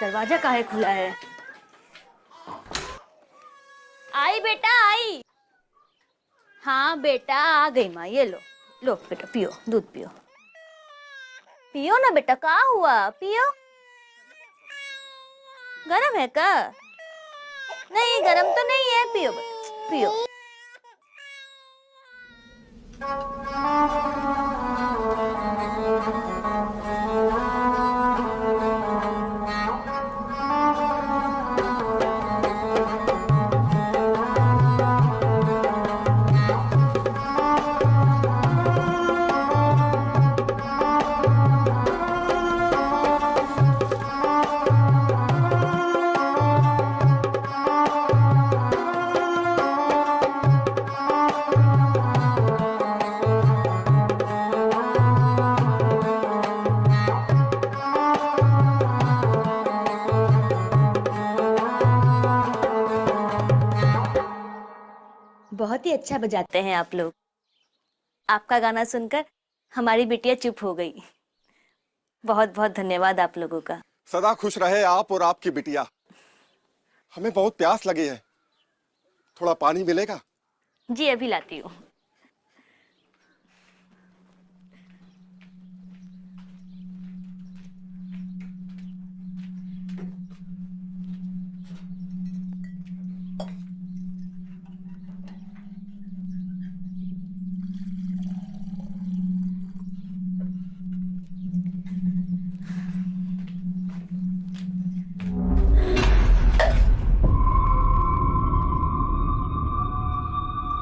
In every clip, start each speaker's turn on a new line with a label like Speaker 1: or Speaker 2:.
Speaker 1: दरवाजा काहे खुला है? आई बेटा आई। हाँ बेटा आ गई माँ, ये लो लो बेटा, पियो दूध पियो। पियो ना बेटा, क्या हुआ, पियो। गरम है का? नहीं गरम तो नहीं है, पियो बेटा पियो। बहुत ही अच्छा बजाते हैं आप लोग। आपका गाना सुनकर हमारी बिटिया चुप हो गई। बहुत बहुत धन्यवाद आप लोगों का।
Speaker 2: सदा खुश रहे आप और आपकी बिटिया। हमें बहुत प्यास लगी है, थोड़ा पानी मिलेगा?
Speaker 1: जी अभी लाती हूँ।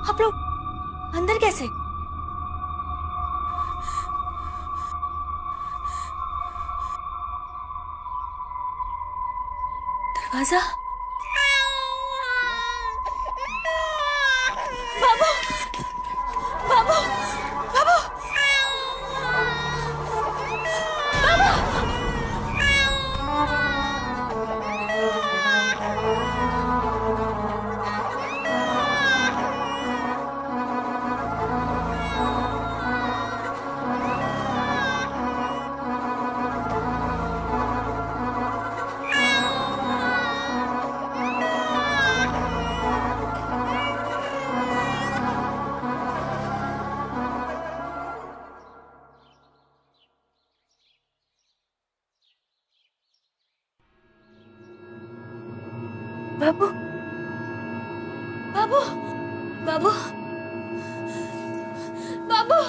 Speaker 1: आप लोग अंदर कैसे? दरवाजा। बाबू बाबू बाबू बाबू बाबू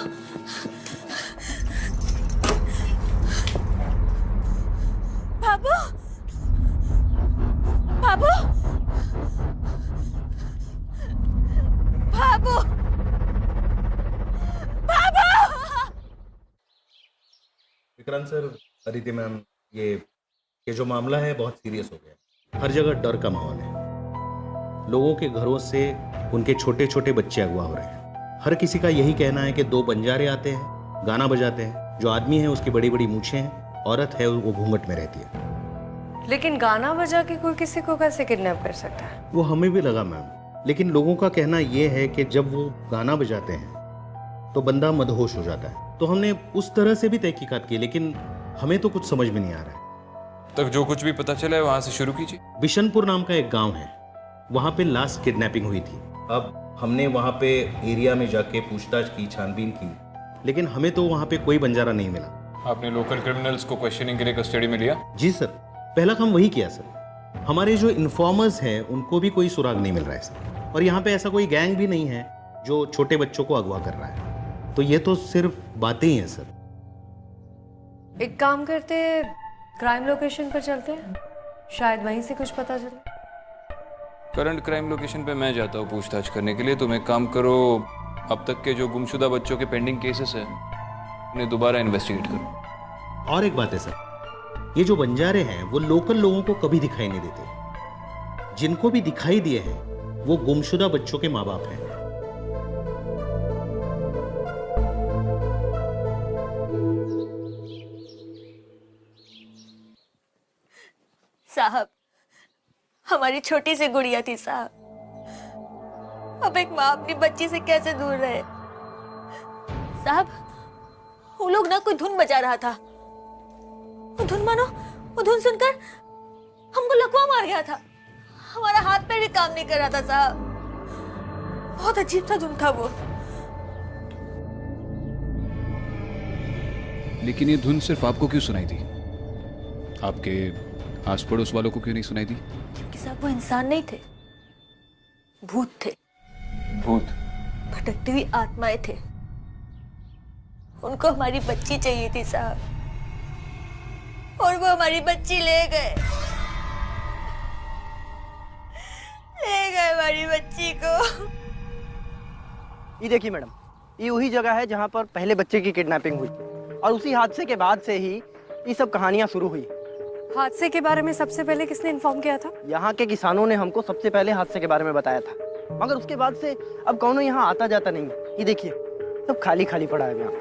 Speaker 1: बाबू बाबू बाबू बाबू बाबू बाबू।
Speaker 3: विक्रांत सर, अदिति मैम, ये जो मामला है बहुत सीरियस हो गया। हर जगह डर का माहौल है। लोगों के घरों से उनके छोटे छोटे बच्चे अगवा हो रहे हैं। हर किसी का यही कहना है कि दो बंजारे आते हैं, गाना बजाते हैं। जो आदमी है उसकी बड़ी बड़ी मूछें हैं, औरत है वो घूंघट में रहती है।
Speaker 4: लेकिन गाना बजा के कोई किसी को कैसे किडनैप कर सकता है?
Speaker 3: वो हमें भी लगा मैम, लेकिन लोगों का कहना ये है कि जब वो गाना बजाते हैं तो बंदा मदहोश हो जाता है। तो हमने उस तरह से भी तहकीकात की, लेकिन हमें तो कुछ समझ में नहीं आ रहा है।
Speaker 5: तक जो कुछ भी पता चला है वहां से शुरू कीजिए।
Speaker 3: बिशनपुर नाम का एक गांव है, वहां पे लास्ट किडनैपिंग हुई थी। अब हमने वहां पे एरिया में जाके पूछताछ की, छानबीन की, लेकिन हमें तो वहां पे कोई बंजारा नहीं मिला।
Speaker 5: आपने लोकल क्रिमिनल्स को क्वेश्चनिंग के लिए कस्टडी में लिया?
Speaker 3: जी सर, पहला काम वही किया सर। हमारे जो इन्फॉर्मर्स हैं उनको भी कोई सुराग नहीं मिल रहा है सर। और यहाँ पे ऐसा कोई गैंग भी नहीं है जो छोटे बच्चों को अगवा कर रहा है। तो ये तो सिर्फ बातें ही हैं सर।
Speaker 4: एक काम करते, क्राइम लोकेशन पर चलते हैं, शायद वहीं से कुछ पता चले।
Speaker 5: करंट क्राइम लोकेशन पे मैं जाता हूँ पूछताछ करने के लिए। तुम एक काम करो, अब तक के जो गुमशुदा बच्चों के पेंडिंग केसेस हैं उन्हें दोबारा इन्वेस्टिगेट करो।
Speaker 3: और एक बात है सर, ये जो बंजारे हैं वो लोकल लोगों को कभी दिखाई नहीं देते। जिनको भी दिखाई दिए हैं वो गुमशुदा बच्चों के माँ बाप हैं।
Speaker 1: साहब, हमारी छोटी सी गुड़िया थी साहब। अब एक माँ अपनी बच्ची से कैसे दूर रहे? साहब, वो लोग ना कोई धुन बजा रहा था। वो धुन मानो, वो धुन सुनकर हमको लकवा मार गया था, हमारा हाथ पैर भी काम नहीं कर रहा था साहब। बहुत अजीब सा धुन था वो।
Speaker 5: लेकिन ये धुन सिर्फ आपको क्यों सुनाई दी? आपके आस पड़ोस वालों को क्यों नहीं सुनाई दी?
Speaker 1: क्योंकि साहब वो इंसान नहीं थे, भूत थे।
Speaker 5: भूत?
Speaker 1: भटकती हुई आत्माएं थे। उनको हमारी बच्ची चाहिए थी साहब, और वो हमारी बच्ची ले गए हमारी बच्ची को।
Speaker 6: ये देखिए मैडम, ये वही जगह है जहाँ पर पहले बच्चे की किडनैपिंग हुई और उसी हादसे के बाद से ही ये सब कहानियाँ शुरू हुई।
Speaker 4: हादसे के बारे में सबसे पहले किसने इन्फॉर्म किया था?
Speaker 6: यहाँ के किसानों ने हमको सबसे पहले हादसे के बारे में बताया था, मगर उसके बाद से अब कौनो यहाँ आता जाता नहीं है। ये देखिए सब खाली खाली पड़ा है यहाँ।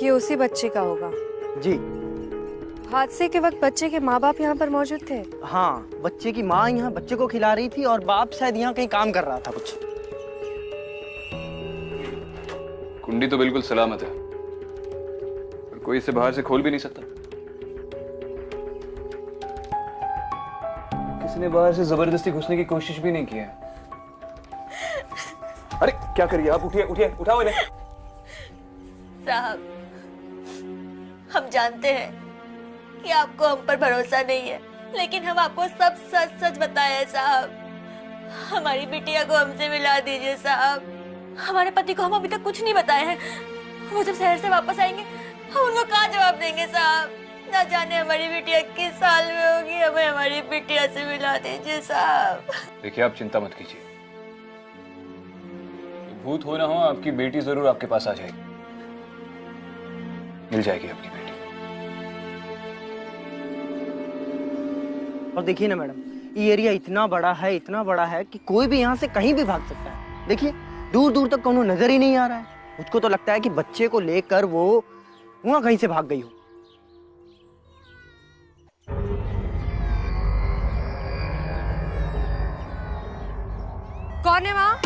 Speaker 4: ये उसी बच्चे का होगा।
Speaker 6: जी
Speaker 4: हादसे के वक्त बच्चे के माँ बाप यहाँ पर मौजूद थे?
Speaker 6: हाँ, बच्चे की माँ यहाँ बच्चे को खिला रही थी और बाप शायद यहाँ कहीं काम कर रहा था कुछ।
Speaker 5: कुंडी तो बिल्कुल सलामत है, और कोई इसे बाहर से खोल भी नहीं सकता। किसी ने बाहर से जबरदस्ती घुसने की कोशिश भी नहीं की है। अरे क्या करिए आप? उठिए उठिए, उठाओ इन्हें।
Speaker 1: साहब, हम जानते हैं कि आपको हम पर भरोसा नहीं है, लेकिन हम आपको सब सच सच बताए हैं साहब। हमारी बिटिया को हमसे मिला दीजिए साहब। हमारे पति को हम अभी तक कुछ नहीं बताए हैं। वो जब शहर से वापस आएंगे हम उनको क्या जवाब देंगे साहब? ना जाने हमारी बिटिया किस साल में होगी। हमें हमारी बिटिया से मिला दीजिए साहब।
Speaker 5: देखिए आप चिंता मत कीजिए, भूत हो ना हो आपकी बेटी जरूर आपके पास आ जाएगी, मिल जाएगी आपकी बेटी।
Speaker 6: और देखिए ना मैडम, ये एरिया इतना बड़ा है कि कोई भी यहाँ से कहीं भी भाग सकता है। देखिए दूर दूर तक कोनो नजर ही नहीं आ रहा है। मुझको तो लगता है कि बच्चे को लेकर वो वहाँ कहीं से भाग गई हो।
Speaker 4: कौन है वहाँ?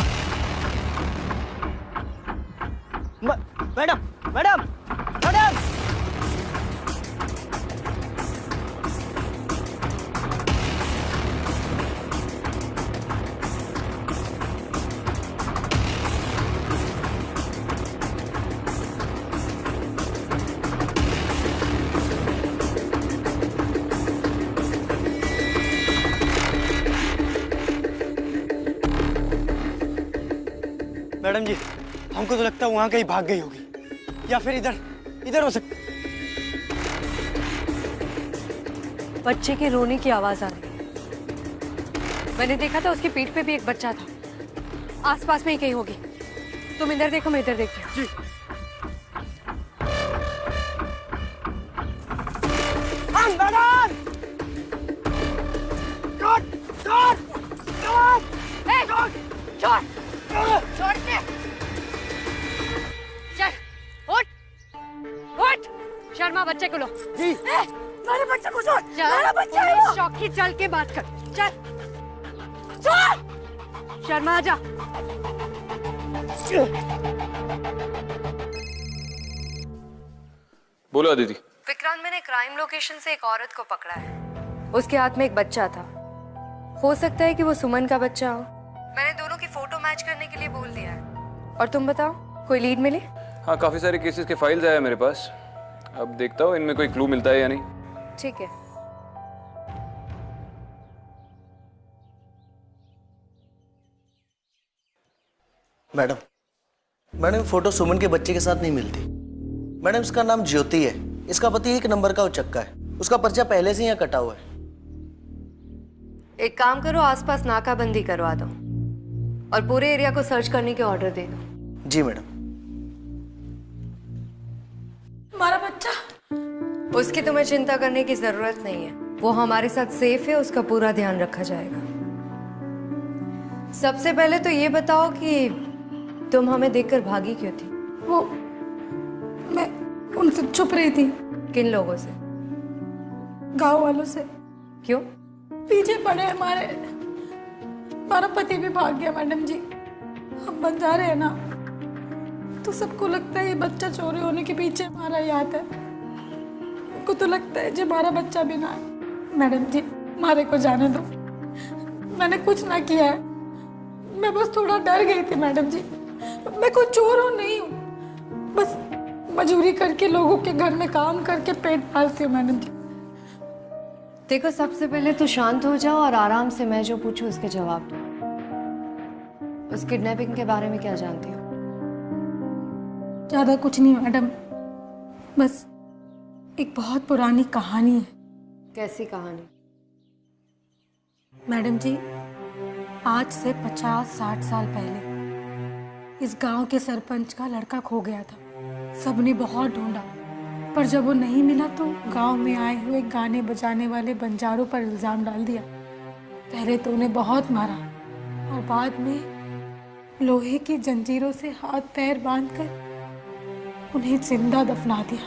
Speaker 6: मैडम मैडम मैडम, मैडम जी हमको तो लगता है वहाँ कहीं भाग गई होगी, या फिर इधर हो सकता।
Speaker 4: बच्चे के रोने की आवाज आ रही। मैंने देखा था उसकी पीठ पे भी एक बच्चा था। आसपास में ही कहीं होगी। तुम इधर देखो, मैं इधर देखती हूँ।
Speaker 6: जी
Speaker 4: शर्मा, बच्चे को लो।
Speaker 6: जी
Speaker 1: मेरे बच्चे को छोड़। मेरा बच्चा है वो।
Speaker 4: शौकी, चल के बात कर। चल शर्मा, आजा।
Speaker 5: बोलो अदिति।
Speaker 4: विक्रांत, मैंने क्राइम लोकेशन से एक औरत को पकड़ा है। उसके हाथ में एक बच्चा था। हो सकता है कि वो सुमन का बच्चा हो। मैंने दोनों की फोटो मैच करने के लिए बोल दिया है। और तुम बताओ, कोई लीड मिली?
Speaker 5: हाँ, काफी सारे केसेस के फाइल्स आए हैं मेरे पास। अब देखता हूँ इनमें कोई क्लू मिलता है या नहीं।
Speaker 4: ठीक है।
Speaker 7: मैडम फोटो सुमन के बच्चे के साथ नहीं मिलती। मैडम इसका नाम ज्योति है। इसका पति 1 नंबर का उचक्का है। उसका पर्चा पहले से ही यहाँ कटा हुआ है।
Speaker 4: एक काम करो, आसपास नाकाबंदी करवा दो और पूरे एरिया को सर्च करने के ऑर्डर दे दो।
Speaker 7: जी मैडम।
Speaker 1: हमारा बच्चा,
Speaker 4: उसकी तुम्हें चिंता करने की जरूरत नहीं है। वो हमारे साथ सेफ है, उसका पूरा ध्यान रखा जाएगा। सबसे पहले तो ये बताओ कि तुम हमें देखकर भागी क्यों थी?
Speaker 8: वो मैं उनसे छुप रही थी,
Speaker 4: किन लोगों से?
Speaker 8: गांव वालों से।
Speaker 4: क्यों?
Speaker 8: पीछे पड़े हमारे, हमारा पति भी भाग गया मैडम जी। हम बंजारे हैं ना, तो सबको लगता है ये बच्चा चोरी होने के पीछे हमारा ही हाथ है। उनको तो लगता है जो हमारा बच्चा भी ना है। मैडम जी हमारे को जाने दो, मैंने कुछ ना किया है। मैं बस थोड़ा डर गई थी मैडम जी। मैं कोई चोर हूँ नहीं हूँ, बस मजदूरी करके लोगों के घर में काम करके पेट पालती हूँ मैडम जी।
Speaker 4: देखो, सबसे पहले तो शांत हो जाओ और आराम से मैं जो पूछूं उसके जवाब दो। उस किडनैपिंग के बारे में क्या जानती हो?
Speaker 8: ज़्यादा कुछ नहीं मैडम, बस एक बहुत पुरानी कहानी है।
Speaker 4: कैसी कहानी?
Speaker 8: मैडम जी, आज से 50-60 साल पहले इस गांव के सरपंच का लड़का खो गया था। सबने बहुत ढूंढा, पर जब वो नहीं मिला तो गांव में आए हुए गाने बजाने वाले बंजारों पर इल्ज़ाम डाल दिया। पहले तो उन्हें बहुत मारा और बाद में लोहे की जंजीरों से हाथ पैर बांधकर उन्हें जिंदा दफना दिया।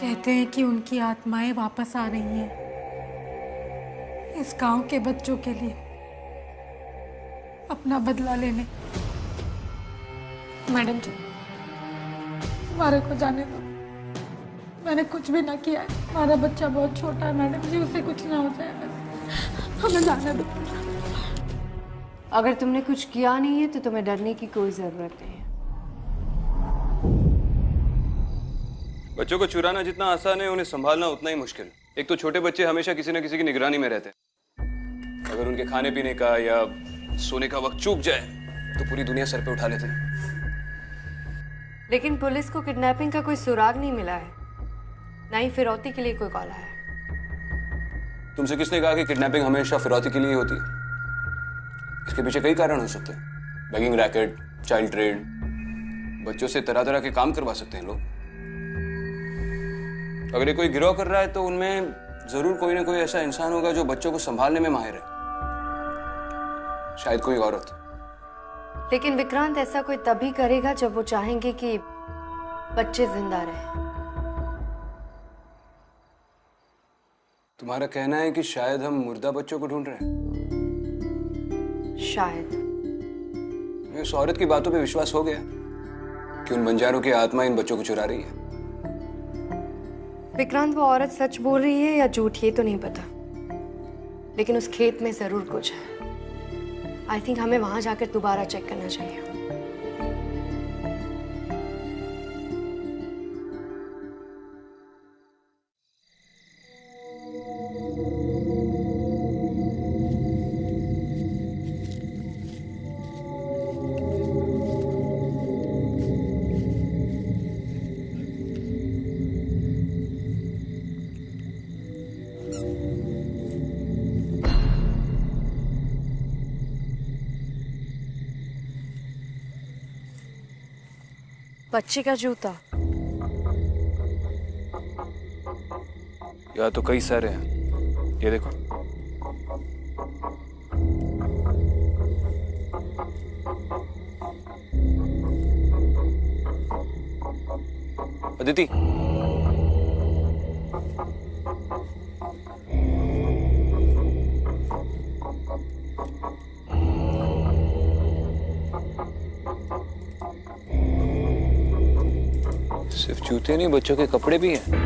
Speaker 8: कहते हैं कि उनकी आत्माएं वापस आ रही हैं इस गांव के बच्चों के लिए अपना बदला लेने। मैडम जी हमारे को जाने दो, मैंने कुछ भी ना किया है। हमारा बच्चा बहुत छोटा है मैडम जी, उसे कुछ ना हो जाए, बस हमें जाने दो।
Speaker 4: अगर तुमने कुछ किया नहीं है तो तुम्हें डरने की कोई जरूरत नहीं है।
Speaker 5: बच्चों को चुराना जितना आसान है, उन्हें संभालना उतना ही मुश्किल। एक तो छोटे बच्चे हमेशा किसी न किसी की निगरानी में रहते हैं। अगर उनके खाने पीने का या सोने का वक्त चूक जाए तो पूरी दुनिया सर पे उठा लेते हैं।
Speaker 4: लेकिन पुलिस को किडनैपिंग का कोई सुराग नहीं मिला है, ना ही फिरौती के लिए कोई कॉल आया है।
Speaker 5: तुमसे किसने कहा कि किडनैपिंग हमेशा फिरौती के लिए होती है? इसके पीछे कई कारण हो सकते हैं। बैगिंग रैकेट, चाइल्ड ट्रेड, बच्चों से तरह तरह के काम करवा सकते हैं लोग। अगर ये कोई गिरोह कर रहा है तो उनमें जरूर कोई ना कोई ऐसा इंसान होगा जो बच्चों को संभालने में माहिर है। शायद कोई औरत।
Speaker 4: लेकिन विक्रांत, ऐसा कोई तभी करेगा जब वो चाहेंगे कि बच्चे जिंदा रहें।
Speaker 5: तुम्हारा कहना है कि शायद हम मुर्दा बच्चों को ढूंढ रहे हैं?
Speaker 4: शायद।
Speaker 5: मैं उस औरत की बातों पे विश्वास हो गया कि उन बंजारों की आत्मा इन बच्चों को चुरा रही है।
Speaker 4: विक्रांत, वो औरत सच बोल रही है या झूठ ये तो नहीं पता, लेकिन उस खेत में जरूर कुछ है। आई थिंक हमें वहां जाकर दोबारा चेक करना चाहिए। बच्चे का जूता।
Speaker 5: या तो कई सारे हैं, ये देखो। अदिति, सिर्फ जूते नहीं, बच्चों के कपड़े भी हैं।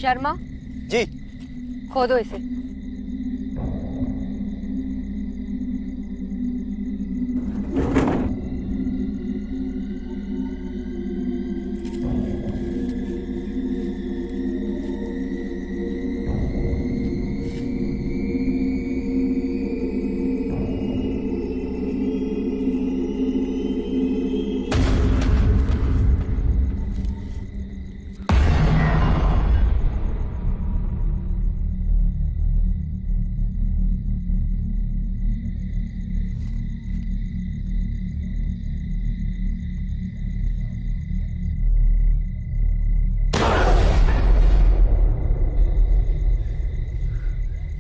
Speaker 4: शर्मा,
Speaker 6: जी।
Speaker 4: खोदो इसे।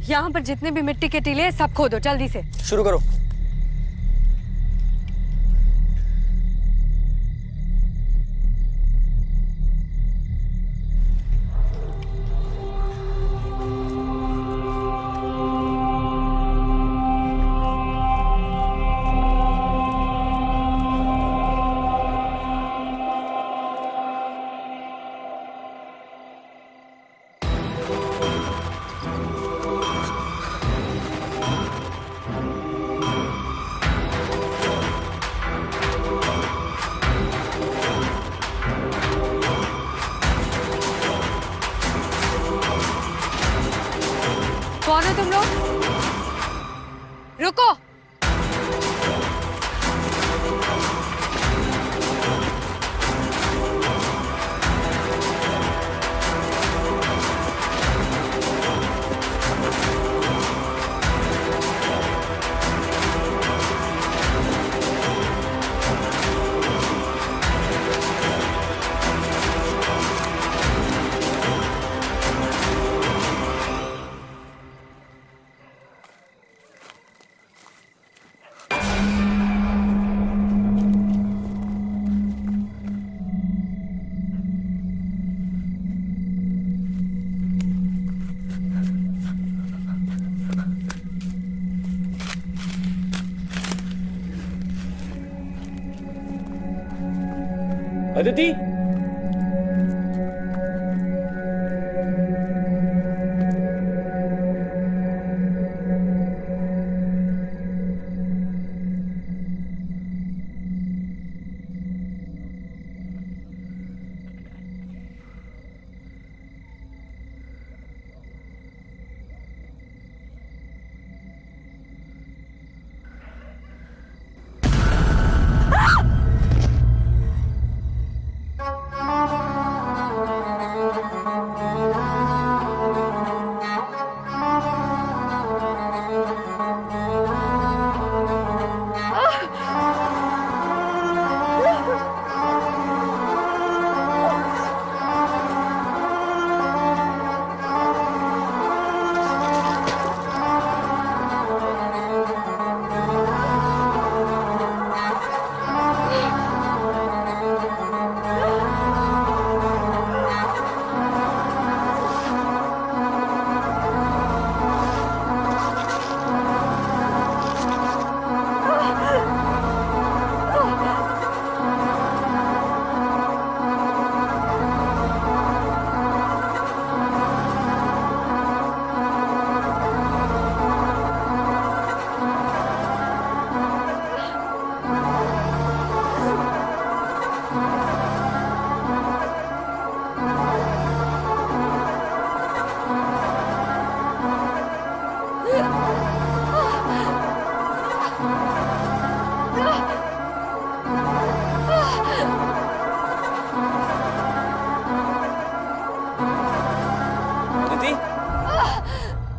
Speaker 4: यहाँ पर जितने भी मिट्टी के टीले हैं, सब खोदो जल्दी से।
Speaker 6: शुरू करो।
Speaker 4: कौन है तुम लोग? रुको।
Speaker 5: अदिति,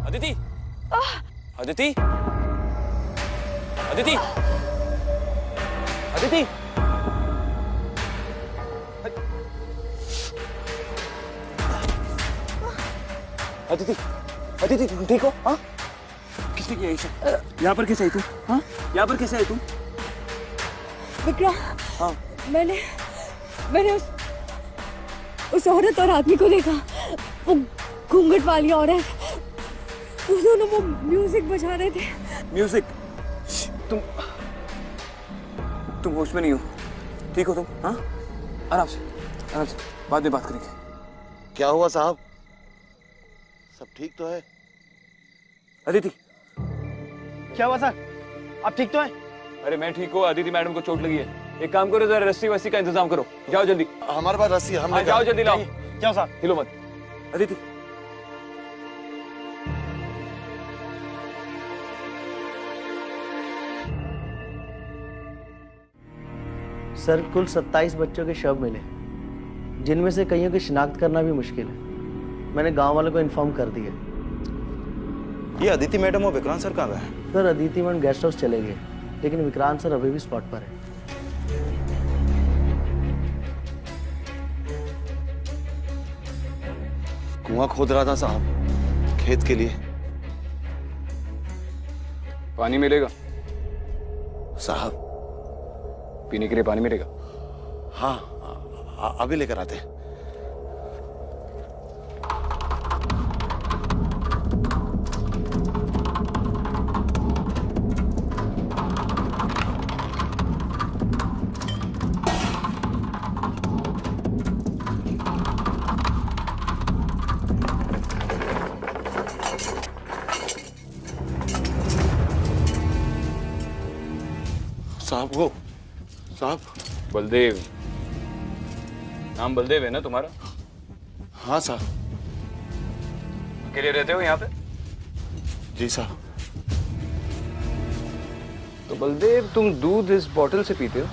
Speaker 5: अदिति, अदिति, अदिति, अदिति, अदिति, तुम ठीक हो? हाँ? किसने किया इसे? यहाँ पर कैसे आई तुम? हाँ? यहाँ पर कैसे आई तुम?
Speaker 1: विक्रम,
Speaker 5: हाँ।
Speaker 1: मैंने उस औरत और आदमी को देखा। वो घूंघट वाली औरत, वो दोनों वो म्यूजिक बजा रहे थे।
Speaker 5: म्यूजिक? तुम होश में नहीं हो? ठीक हो तुम? हाँ? आराम से बाद में बात करेंगे।
Speaker 7: क्या हुआ साहब? सब ठीक तो है?
Speaker 5: अदिति,
Speaker 6: क्या हुआ सर? आप ठीक तो है?
Speaker 5: अरे मैं ठीक हूँ, अदिति मैडम को चोट लगी है। एक काम करो, जरा रस्सी वस्सी का इंतजाम करो। जाओ जल्दी।
Speaker 7: हमारे पास रस्सी है, हम लेकर
Speaker 5: जाओ जल्दी लाओ।
Speaker 6: क्या हुआ सर?
Speaker 5: हिलो मत। अदिति,
Speaker 7: सर कुल 27 बच्चों के शव मिले, जिनमें से कईयों की शिनाख्त करना भी मुश्किल है। मैंने गांव वालों को इन्फॉर्म कर दिया।
Speaker 3: ये अदिति मैडम और विक्रांत सर कहाँ गए?
Speaker 7: Sir Aditi madam guest house चले गए, लेकिन विक्रांत सर अभी भी स्पॉट पर है।
Speaker 2: कुआं खोद रहा था साहब, खेत के लिए।
Speaker 5: पानी मिलेगा?
Speaker 2: साहब
Speaker 5: पीने के लिए पानी मिलेगा?
Speaker 2: हाँ, अभी लेकर आते हैं। साहब वो साहब।
Speaker 5: बलदेव, नाम बलदेव है ना तुम्हारा?
Speaker 2: हाँ साहब।
Speaker 5: अकेले रहते हो यहाँ पे?
Speaker 2: जी साहब।
Speaker 5: तो बलदेव, तुम दूध इस बोतल से पीते हो?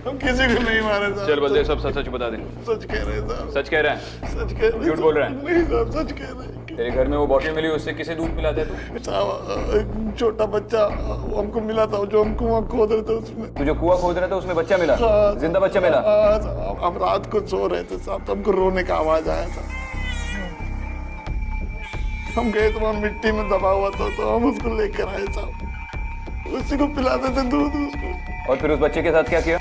Speaker 2: हम किसी को नहीं मारे साहब।
Speaker 5: चल बलदेव, सब सच सच बता दे।
Speaker 2: सच कह रहे हैं साहब।
Speaker 5: सच कह रहा है?
Speaker 2: सच कह रहे हैं।
Speaker 5: झूठ बोल रहा है?
Speaker 2: नहीं साहब, सच कह रहे हैं।
Speaker 5: तेरे घर में वो बॉटल मिली, उससे किसे दूध पिलाता है तू?
Speaker 2: साहब एक छोटा बच्चा हमको मिला था, जो हम कुआं खोद रहे थे उसमें।
Speaker 5: तू जो कुआं खोद रहा था उसमें बच्चा मिला?
Speaker 2: हाँ,
Speaker 5: जिंदा बच्चा मिला?
Speaker 2: हाँ साहब, हम रात को सो रहे थे साहब, तो हमको रोने का आवाज आया था। हम गए तो वहाँ मिट्टी में दबा हुआ था, तो हम उसको लेकर आए साहब। उसी को पिलाते थे दूध उसको।
Speaker 5: और फिर उस बच्चे के साथ क्या किया?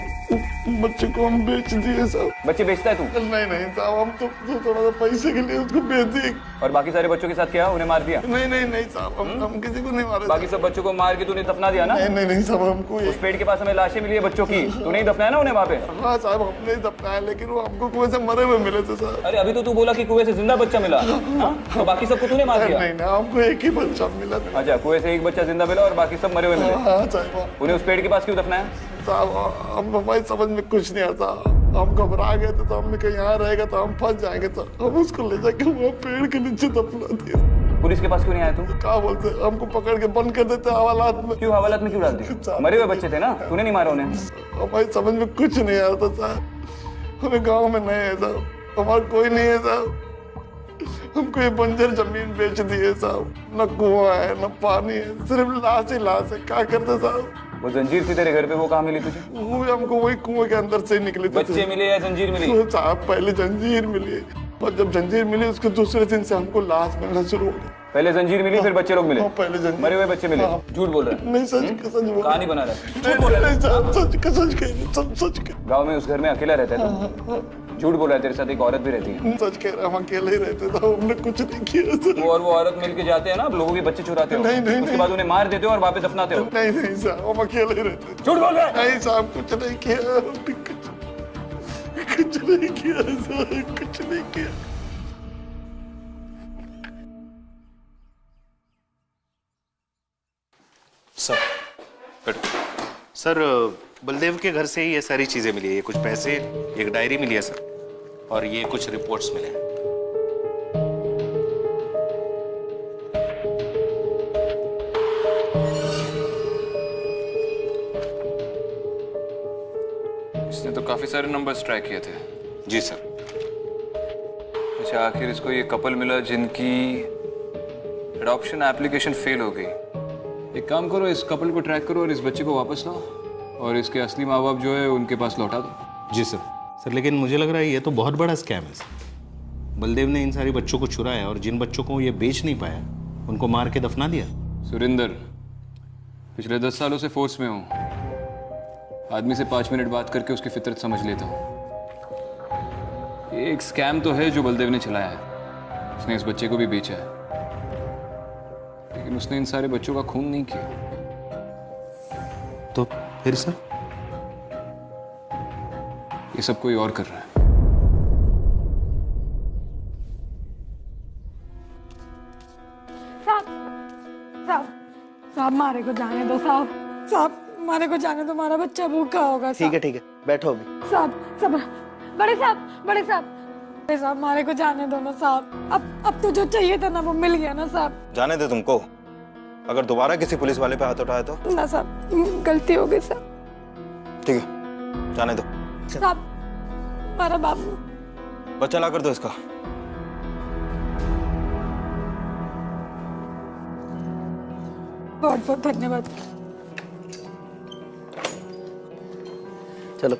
Speaker 2: बच्चे को हम बेच दिए साहब।
Speaker 5: बच्चे बेचता है तू?
Speaker 2: नहीं नहीं साहब, हम तो थोड़ा सा पैसे के लिए उसको बेच दिए।
Speaker 5: और बाकी सारे बच्चों के साथ क्या, उन्हें मार दिया?
Speaker 2: नहीं नहीं नहीं साहब, हम किसी को नहीं मारे।
Speaker 5: बाकी सब बच्चों को मार के तूने दफना दिया ना?
Speaker 2: नहीं नहीं नहीं साहब, हमको
Speaker 5: उस पेड़ के पास हमें लाशें मिली है बच्चों की, तूने ही दफनाया ना उन्हें वहाँ पे?
Speaker 2: हाँ साहब, हमने ही दफनाया, लेकिन वो हमको कुएं से मरे हुए मिले थे साहब।
Speaker 5: अरे अभी तो तू बोला कि कुएं से जिंदा बच्चा मिला, हाँ? तो बाकी सबको तूने मार दिया?
Speaker 2: नहीं ना, हमको एक ही बच्चा मिला था।
Speaker 5: अच्छा, कुएं से एक बच्चा जिंदा मिला और बाकी सब मरे हुए मिले?
Speaker 2: हाँ साहब।
Speaker 5: उन्हें उस पेड़ के पास क्यों दफनाया?
Speaker 2: साहब हम हमारी समझ में कुछ नहीं आता, हम घबरा गए थे, तो हमने कहीं यहाँ रहेगा तो हम फंस जाएंगे, तो हम उसको ले जाके वो पेड़ के नीचे दफना दिया।
Speaker 5: पुलिस के पास क्यों नहीं आया तू?
Speaker 2: क्या बोलते, हमको पकड़ के बंद कर देते हवालात में।
Speaker 5: क्यों हवालात में क्यों डाल दिए? मरे हुए बच्चे थे ना, तूने नहीं मारा उन्हें?
Speaker 2: हमारी समझ में कुछ नहीं आता साहब, हमें गांव में नहीं है साहब, हमारा कोई नहीं है साहब। हमको ये बंजर जमीन बेच दी है साहब, न कुआं है न पानी है, सिर्फ लाश ही लाश है। क्या करते साहब?
Speaker 5: वो जंजीर थी तेरे घर पे, वो कहाँ मिली तुझे?
Speaker 2: वो भी हमको वही कुएं के अंदर से निकली थी।
Speaker 5: बच्चे मिले या जंजीर मिली?
Speaker 2: तो साहब पहले जंजीर मिली, और जब जंजीर मिली उसके दूसरे दिन से हमको लाश मिलना शुरू हो गई।
Speaker 5: पहले जंजीर मिली, फिर बच्चे लोग मिले?
Speaker 2: हाँ, पहले जंजीर।
Speaker 5: मरे हुए बच्चे मिले? झूठ बोल रहा है?
Speaker 2: नहीं सच बोल।
Speaker 5: कहानी बना रहा है?
Speaker 2: नहीं साहब, सच कह, सब सच कह।
Speaker 5: गाँव में उस घर में अकेला रहता है तो? झूठ बोल रहा है, तेरे साथ एक औरत भी रहती है?
Speaker 2: सच कह रहा, हम अकेले ही रहते थे, हमने कुछ नहीं किया था।
Speaker 5: वो और वो औरत मिलके जाते हैं ना, आप लोगों के बच्चे चुराते हो?
Speaker 2: नहीं,
Speaker 5: उसके बाद उन्हें मार देते हो और वापस दफनाते हो?
Speaker 2: नहीं साहब, हम अकेले ही रहते।
Speaker 5: झूठ बोल रहा है?
Speaker 2: नहीं साहब, कुछ नहीं किया, कुछ नहीं किया साहब, कुछ नहीं किया।
Speaker 3: सर बलदेव के घर से ही ये सारी चीजें मिली है। ये कुछ पैसे, एक डायरी मिली है सर, और ये कुछ रिपोर्ट्स मिले हैं।
Speaker 5: इसने तो काफी सारे नंबर्स ट्राई किए थे।
Speaker 3: जी सर।
Speaker 5: अच्छा, आखिर इसको ये कपल मिला जिनकी एडॉप्शन एप्लीकेशन फेल हो गई। एक काम करो, इस कपल को ट्रैक करो और इस बच्चे को वापस लाओ और इसके असली माँ बाप जो है उनके पास लौटा दो।
Speaker 3: जी सर। सर लेकिन मुझे लग रहा है ये तो बहुत बड़ा स्कैम है सर। बलदेव ने इन सारे बच्चों को चुराया और जिन बच्चों को ये बेच नहीं पाया उनको मार के दफना दिया।
Speaker 5: सुरिंदर, पिछले 10 सालों से फोर्स में हूँ। आदमी से 5 मिनट बात करके उसकी फितरत समझ लेता हूँ। ये एक स्कैम तो है जो बलदेव ने चलाया है। उसने इस बच्चे को भी बेचा है, लेकिन उसने इन सारे बच्चों का खून नहीं किया।
Speaker 3: तो फिर सर?
Speaker 5: ये सब कोई और कर रहा है।
Speaker 8: साहब साहब साहब मारे को जाने दो साहब। साहब मारे को जाने दो, हमारा बच्चा भूखा होगा।
Speaker 7: ठीक है बैठो अभी।
Speaker 8: साहब साहब, बड़े साहब बड़े साहब मारे को जाने दो ना साहब। अब तो जो चाहिए था ना वो मिल गया ना साहब।
Speaker 9: जाने दे तुमको। अगर दोबारा किसी पुलिस वाले पे हाथ उठाए तो?
Speaker 8: ना साहब, गलती हो गई साहब।
Speaker 9: ठीक है, जाने दो।
Speaker 8: साहब हमारा बाबू।
Speaker 9: बच्चा ला कर दो इसका।
Speaker 8: बहुत बहुत धन्यवाद।
Speaker 7: चलो।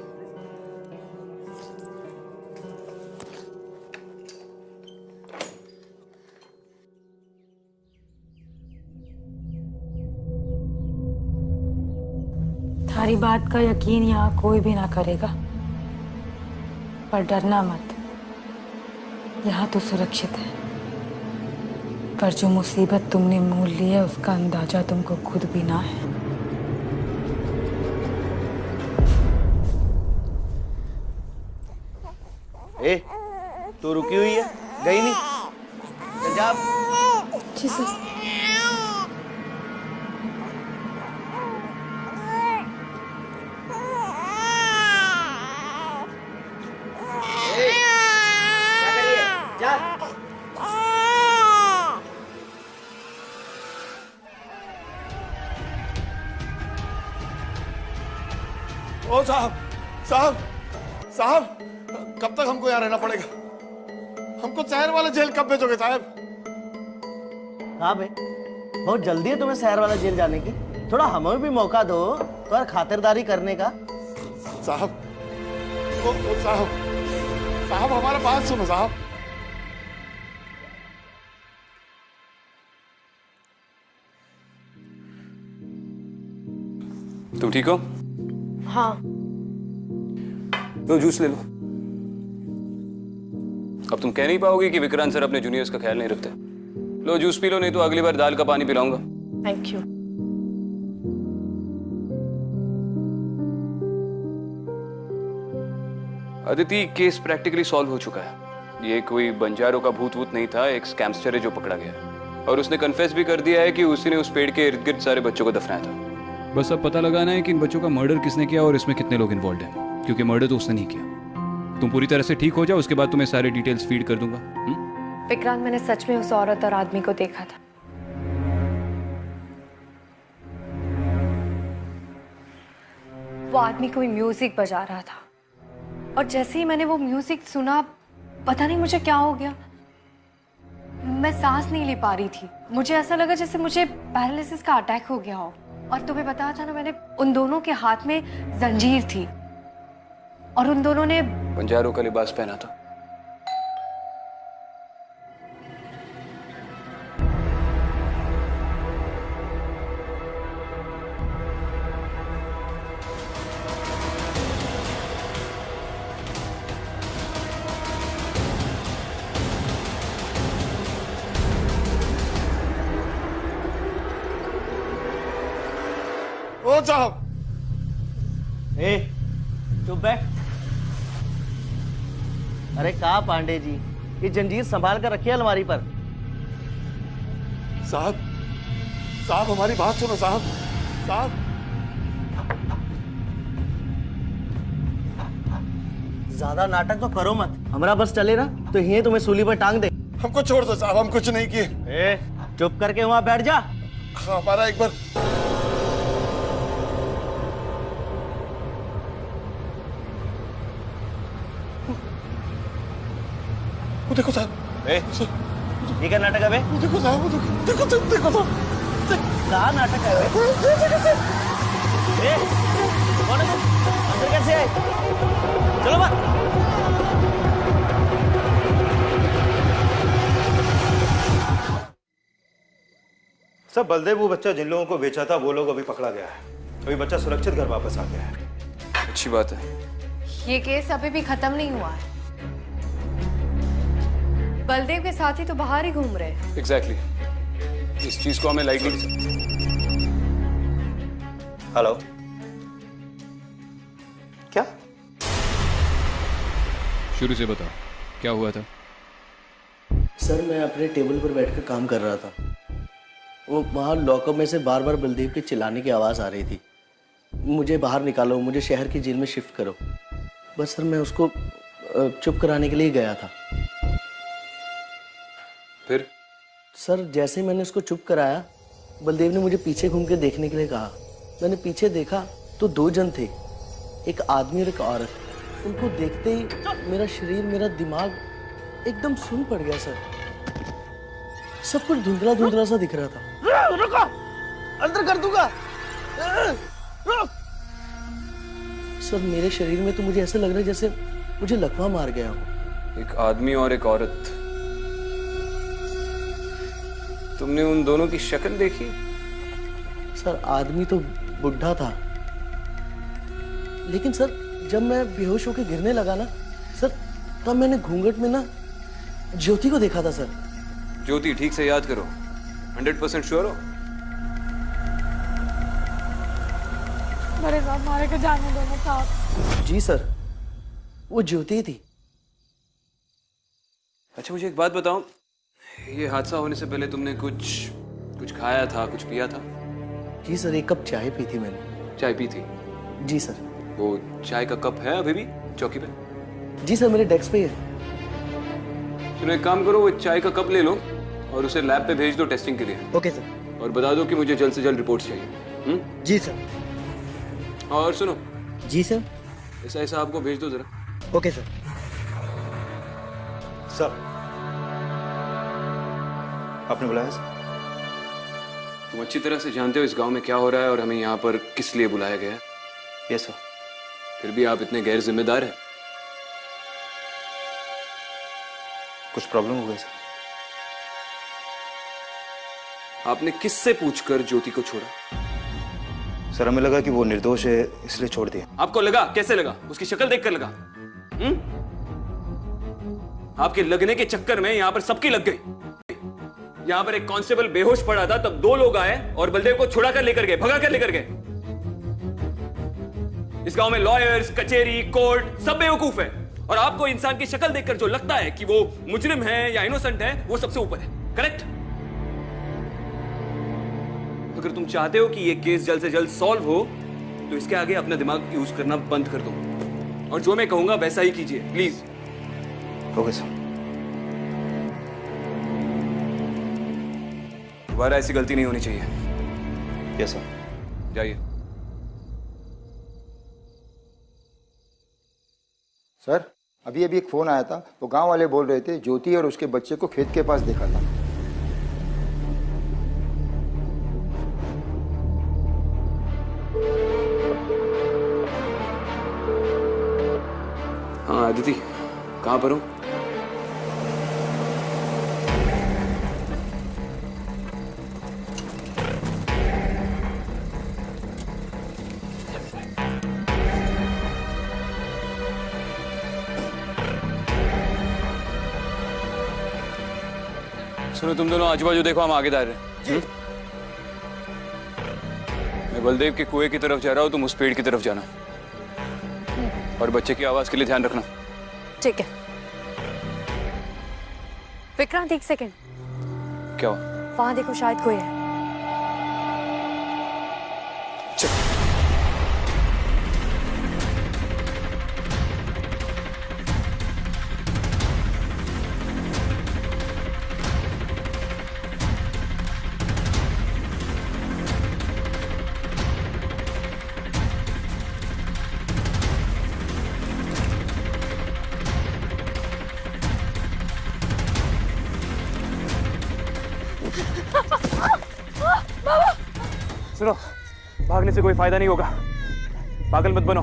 Speaker 8: थारी बात का यकीन यहाँ कोई भी ना करेगा, पर डरना मत, यहाँ तो सुरक्षित है। पर जो मुसीबत तुमने मोल ली है उसका अंदाजा तुमको खुद भी ना है।
Speaker 7: ए, तू रुकी हुई है, गई नहीं? पंजाब।
Speaker 8: जी सर।
Speaker 2: ओ साहब साहब साहब, कब तक हमको यहाँ रहना पड़ेगा? हमको शहर वाले जेल कब भेजोगे साहब?
Speaker 7: कहाँ बे? बहुत जल्दी है तुम्हें शहर वाला जेल जाने की? थोड़ा हमें भी मौका दो तो खातिरदारी करने का।
Speaker 2: साहब ओ साहब साहब, हमारा बात सुनो साहब।
Speaker 5: तुम ठीक हो?
Speaker 4: हाँ।
Speaker 5: लो जूस ले लो। अब तुम कह नहीं पाओगे कि विक्रांत सर अपने जूनियर्स का ख्याल नहीं रखते। लो जूस पी लो, नहीं तो अगली बार दाल का पानी पिलाऊंगा।
Speaker 4: Thank you.
Speaker 5: Aditi, case practically solve हो चुका है। ये कोई बंजारों का भूत वूत नहीं था, एक स्कैमस्टर है जो पकड़ा गया। और उसने कन्फेस भी कर दिया है कि उसी ने उस पेड़ के इर्द गिर्द सारे बच्चों को दफनाया था। बस अब पता लगाना है कि इन बच्चों का मर्डर किसने किया और इसमें कितने लोग इन्वॉल्व हैं, क्योंकि मर्डर तो उसने नहीं किया। तुम पूरी तरह से ठीक हो जाओ, उसके बाद तुम्हें सारे डिटेल्स फीड कर दूंगा।
Speaker 4: विक्रांत, मैंने सच में उस औरत और आदमी को देखा था। वो आदमी कोई म्यूजिक बजा रहा था और जैसे ही मैंने वो म्यूजिक सुना, पता नहीं मुझे क्या हो गया, मैं सांस नहीं ले पा रही थी। मुझे ऐसा लगा जैसे मुझे पैरालिसिस का अटैक हो गया हो। और तुम्हें बताया था ना मैंने, उन दोनों के हाथ में जंजीर थी और उन दोनों ने
Speaker 5: बंजारों का लिबास पहना था।
Speaker 2: ओ साहब।
Speaker 7: ए, चुप बैठ। अरे कहा पांडे जी, ये जंजीर संभाल कर रखिए अलमारी पर।
Speaker 2: साहब साहब, हमारी बात सुनो साहब। साहब
Speaker 7: ज्यादा नाटक तो करो मत, हमारा बस चले ना तो यही तुम्हें सूली पर टांग दे।
Speaker 2: हमको छोड़ दो साहब, हम कुछ नहीं किए।
Speaker 7: ए, चुप करके वहां बैठ जा।
Speaker 2: हाँ, हमारा एक बार वो देखो साहब,
Speaker 7: ए, ये क्या नाटक है बे?
Speaker 2: वो देखो साहब, वो देखो देखो देखो तो
Speaker 7: क्या नाटक है बे? ए, कौन है तुम? अंदर कैसे आए? चलो बात।
Speaker 9: सब बलदेव वो बच्चा जिन लोगों को बेचा था वो लोग अभी पकड़ा गया है। अभी बच्चा सुरक्षित घर वापस आ गया है।
Speaker 5: अच्छी बात है।
Speaker 4: ये केस अभी भी खत्म नहीं हुआ है। बलदेव के साथी तो बाहर ही घूम रहे हैं।
Speaker 5: एग्जैक्टली इस चीज को हमें लाइक नहीं कर सकते।
Speaker 9: हेलो, क्या?
Speaker 5: शुरू से बताओ क्या हुआ था।
Speaker 7: सर मैं अपने टेबल पर बैठकर काम कर रहा था। वो वहाँ लॉकअप में से बार बार बलदेव के चिल्लाने की आवाज़ आ रही थी, मुझे बाहर निकालो, मुझे शहर की जेल में शिफ्ट करो। बस सर मैं उसको चुप कराने के लिए गया था।
Speaker 5: फिर
Speaker 7: सर जैसे ही मैंने उसको चुप कराया, बलदेव ने मुझे पीछे घूम के देखने के लिए कहा। मैंने पीछे देखा तो 2 जन थे, एक आदमी और एक औरत। उनको देखते ही मेरा शरीर, मेरा दिमाग एकदम सुन पड़ गया सर। सब कुछ धुंधला धुंधला सा दिख रहा था। रुको, अंदर कर दूंगा। सर मेरे शरीर में तो मुझे ऐसा लग रहा है जैसे मुझे लकवा मार गया हो।
Speaker 5: एक आदमी और एक औरत, तुमने उन दोनों की शक्ल देखी?
Speaker 7: सर आदमी तो बुढ़ा था, लेकिन सर जब मैं बेहोश होकर गिरने लगा ना सर, तब मैंने घूंघट में ना ज्योति को देखा था सर।
Speaker 5: ज्योति, ठीक से याद करो। 100% श्योर हो?
Speaker 8: मेरे साथ मारे के जाने दोनों साथ।
Speaker 7: जी सर, वो ज्योति थी।
Speaker 5: अच्छा मुझे एक बात बताओ, ये हादसा होने से पहले तुमने कुछ खाया था, कुछ पिया था?
Speaker 7: जी सर, 1 कप चाय पी थी मैंने।
Speaker 5: चाय पी थी?
Speaker 7: जी सर।
Speaker 5: वो चाय का कप है अभी भी चौकी पे?
Speaker 7: जी सर, मेरे डेस्क पे है।
Speaker 5: सुनो एक काम करो, वो चाय का कप ले लो और उसे लैब पे भेज दो टेस्टिंग के लिए।
Speaker 7: Okay sir.
Speaker 5: और बता दो कि मुझे जल्द से जल्द रिपोर्ट्स चाहिए।
Speaker 7: जी सर।
Speaker 5: और सुनो,
Speaker 7: जी सर।
Speaker 5: ऐसा आपको भेज दो जरा।
Speaker 7: Okay sir.
Speaker 9: सर आपने बुलाया सर?
Speaker 5: तुम अच्छी तरह से जानते हो इस गांव में क्या हो रहा है और हमें यहाँ पर किस लिए बुलाया गया है।
Speaker 9: Yes sir.
Speaker 5: फिर भी आप इतने गैर जिम्मेदार हैं।
Speaker 9: कुछ प्रॉब्लम हो गई सर?
Speaker 5: आपने किससे पूछकर ज्योति को छोड़ा?
Speaker 9: सर हमें लगा कि वो निर्दोष है इसलिए छोड़ दिया।
Speaker 5: आपको लगा? कैसे लगा? उसकी शक्ल देखकर लगा? आपके लगने के चक्कर में यहां पर सबकी लग गई। यहां पर एक कांस्टेबल बेहोश पड़ा था, तब 2 लोग आए और बलदेव को छुड़ा कर लेकर गए, भगा कर लेकर गए। इस गांव में लॉयर्स, कचेरी, कोर्ट सब बेवकूफ है और आपको इंसान की शक्ल देखकर जो लगता है कि वो मुजरिम है या इनोसेंट है, वो सबसे ऊपर है। करेक्ट? अगर तुम चाहते हो कि ये केस जल्द से जल्द सॉल्व हो तो इसके आगे अपना दिमाग यूज करना बंद कर दो और जो मैं कहूंगा वैसा ही कीजिए, प्लीज।
Speaker 9: Okay sir.
Speaker 5: दोबारा ऐसी गलती नहीं होनी चाहिए।
Speaker 9: Yes sir.
Speaker 5: जाइए।
Speaker 10: सर अभी एक फ़ोन आया था, तो गांव वाले बोल रहे थे ज्योति और उसके बच्चे को खेत के पास देखा था।
Speaker 5: हाँ अदिति, कहाँ पर हो? सुनो तुम दोनों आजू बाजू देखो, हम आगे जा रहे हैं। मैं बलदेव के कुएं की तरफ जा रहा हूँ, तुम उस पेड़ की तरफ जाना और बच्चे की आवाज के लिए ध्यान रखना।
Speaker 4: ठीक है। विक्रांत 1 सेकेंड,
Speaker 5: क्या हुआ?
Speaker 4: वहां देखो शायद कोई है।
Speaker 5: से कोई फायदा नहीं होगा। पागल मत बनो,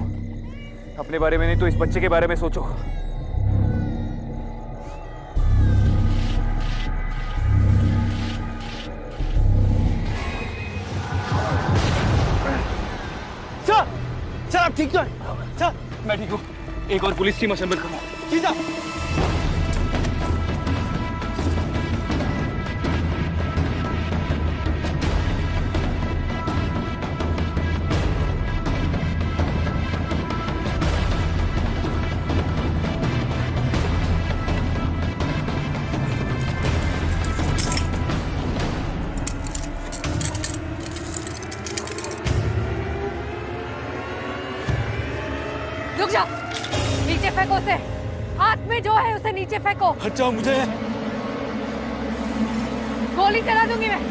Speaker 5: अपने बारे में नहीं तो इस बच्चे के बारे में सोचो।
Speaker 6: सर आप ठीक तो हैं? सर
Speaker 5: मैं ठीक हूँ। एक और पुलिस टीम असेंबल करो।
Speaker 6: जी सर।
Speaker 8: रुक जा, नीचे फेंको उसे। हाथ में जो है उसे नीचे फेंको।
Speaker 5: अच्छा मुझे
Speaker 8: गोली चला दूंगी मैं।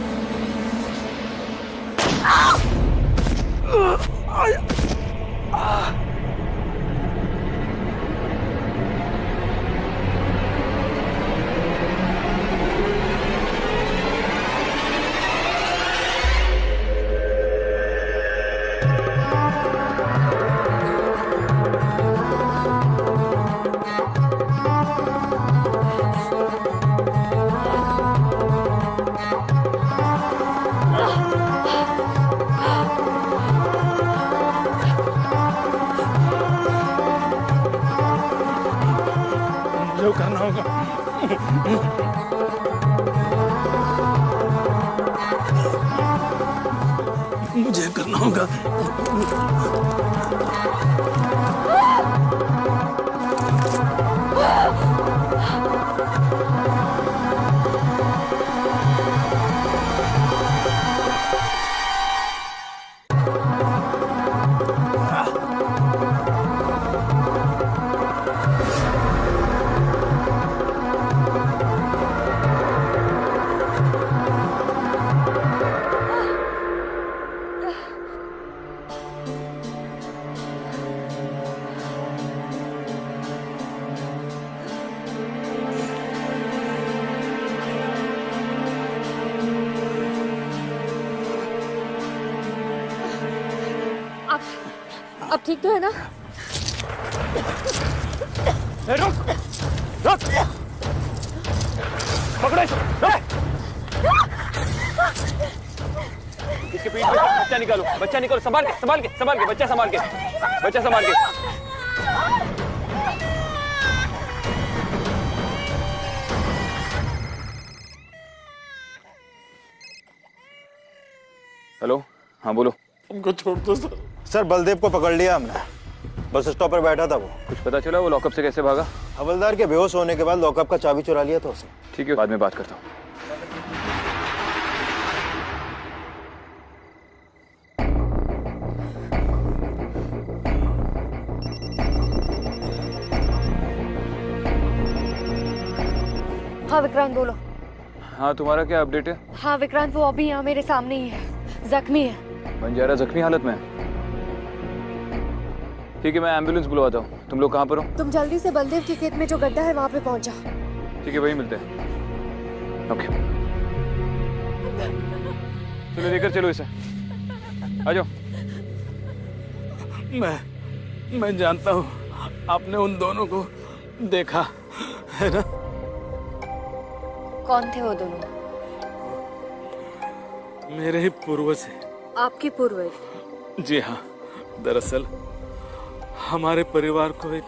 Speaker 5: जो करना होगा। मुझे करना होगा।
Speaker 4: अब ठीक तो है ना?
Speaker 5: रुक रुक, पकड़ो इसे। इसके पीठ में बच्चा निकालो, बच्चा निकालो। संभाल के संभाल के संभाल के, बच्चा संभाल के, बच्चा संभाल के। हेलो, हाँ बोलो।
Speaker 2: हमको छोड़ दो सर।
Speaker 9: सर बलदेव को पकड़ लिया हमने, बस स्टॉप पर बैठा था वो।
Speaker 5: कुछ पता चला वो लॉकअप से कैसे भागा?
Speaker 9: हवलदार के बेहोश होने के बाद लॉकअप का चाबी चुरा लिया था उसने।
Speaker 5: ठीक है, बाद में बात करता हूँ।
Speaker 4: हाँ विक्रांत बोलो।
Speaker 5: हाँ तुम्हारा क्या अपडेट है?
Speaker 4: हाँ विक्रांत वो अभी यहाँ मेरे सामने ही है, जख्मी है।
Speaker 5: बंजारा जख्मी हालत में है? ठीक है, मैं एम्बुलेंस बुलवाता हूँ। तुम लोग कहाँ पर हो?
Speaker 4: तुम जल्दी से बलदेव के खेत में जो गड्ढा है वहाँ पे पहुँच जाओ।
Speaker 5: ठीक है, वहीं मिलते हैं। ओके, चलो लेकर चलो इसे। आ जाओ।
Speaker 11: मैं जानता हूँ आपने उन दोनों को देखा है ना?
Speaker 4: कौन थे वो दोनों?
Speaker 11: मेरे ही पूर्वज हैं।
Speaker 4: आपके पूर्वज?
Speaker 11: जी हाँ, दरअसल हमारे परिवार को एक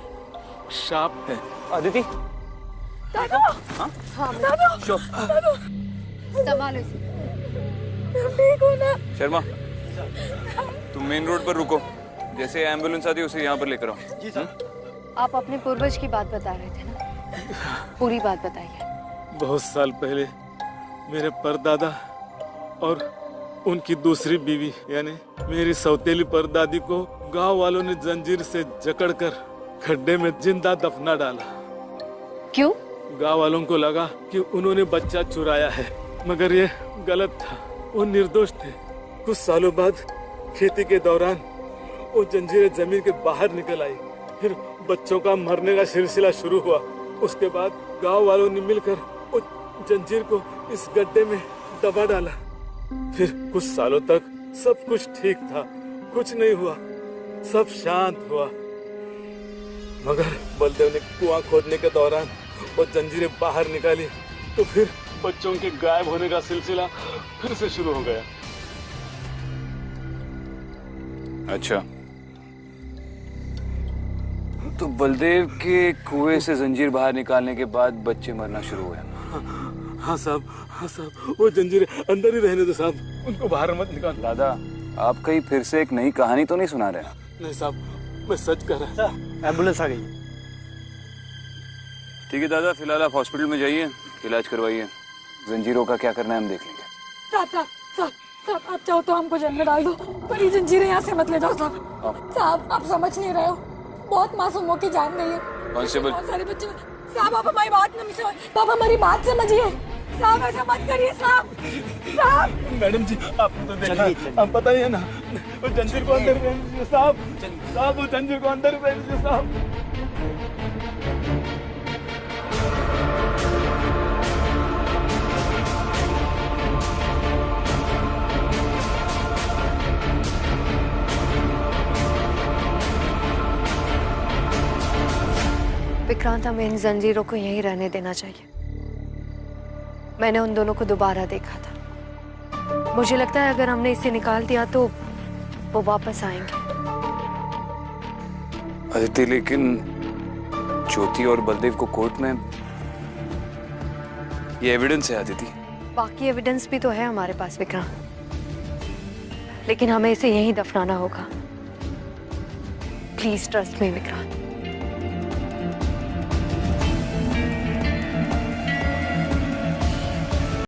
Speaker 11: शाप है।
Speaker 5: अदिति,
Speaker 4: दादू। हाँ दादू। संभालो इसे। ठीक हो ना?
Speaker 5: शर्मा, तुम मेन रोड पर रुको, जैसे एम्बुलेंस आती है उसे यहाँ पर लेकर आओ।
Speaker 6: जी सर।
Speaker 4: आप अपने पूर्वज की बात बता रहे थे ना, पूरी बात बताइए।
Speaker 11: बहुत साल पहले मेरे परदादा और उनकी दूसरी बीवी यानी मेरी सौतेली परदादी को गांव वालों ने जंजीर से जकड़कर खड्डे में जिंदा दफना डाला।
Speaker 4: क्यों?
Speaker 11: गांव वालों को लगा कि उन्होंने बच्चा चुराया है, मगर ये गलत था। वो निर्दोष थे। कुछ सालों बाद खेती के दौरान वो जंजीरें जमीन के बाहर निकल आई। फिर बच्चों का मरने का सिलसिला शुरू हुआ। उसके बाद गांव वालों ने मिलकर वो जंजीर को इस गड्ढे में दबा डाला। फिर कुछ सालों तक सब कुछ ठीक था। कुछ नहीं हुआ, सब शांत हुआ। मगर बलदेव ने कुआं खोदने के दौरान वो जंजीरें बाहर निकाली तो फिर बच्चों के गायब होने का सिलसिला फिर से शुरू हो गया।
Speaker 5: अच्छा, तो बलदेव के कुएं से जंजीर बाहर निकालने के बाद बच्चे मरना शुरू हुए।
Speaker 11: हाँ साहब, वो जंजीरें अंदर ही रहने दो साहब, उनको बाहर मत निकाल।
Speaker 5: दादा, आप कहीं फिर से एक नई कहानी तो नहीं सुना रहे?
Speaker 11: नहीं साहब, मैं सच कह रहा हूँ।
Speaker 6: एम्बुलेंस आ गई।
Speaker 5: ठीक है दादा, फिलहाल आप हॉस्पिटल में जाइए, इलाज करवाइए। जंजीरों का क्या करना है हम देख लेंगे।
Speaker 8: साहब आप चाहो तो हमको जेल में डाल दो, पर ये जंजीरें यहाँ से मत ले जाओ साहब। साहब आप समझ नहीं रहे हो, बहुत मासूमों की जान गई है।
Speaker 5: कांस्टेबल,
Speaker 8: बहुत सारे बच्चे। साहब आप हमारी बात नहीं समझ, आप हमारी बात समझिए साहब, ऐसा मत करिए साहब।
Speaker 11: मैडम जी, आपने तो देखा, हम पता ही है ना, वो जंजीर को अंदर रहने दीजिए साहब, वो जंजीर को अंदर रहने दीजिए साहब।
Speaker 4: विक्रांत, हमें इन जंजीरों को यहीं रहने देना चाहिए। मैंने उन दोनों को दोबारा देखा था। मुझे लगता है अगर हमने इसे निकाल दिया तो वो वापस आएंगे।
Speaker 5: अदिति, लेकिन ज्योति और बलदेव को कोर्ट में ये एविडेंस है अदिति।
Speaker 4: बाकी एविडेंस भी तो है हमारे पास विक्रांत, लेकिन हमें इसे यहीं दफनाना होगा। Please trust me Vikrant.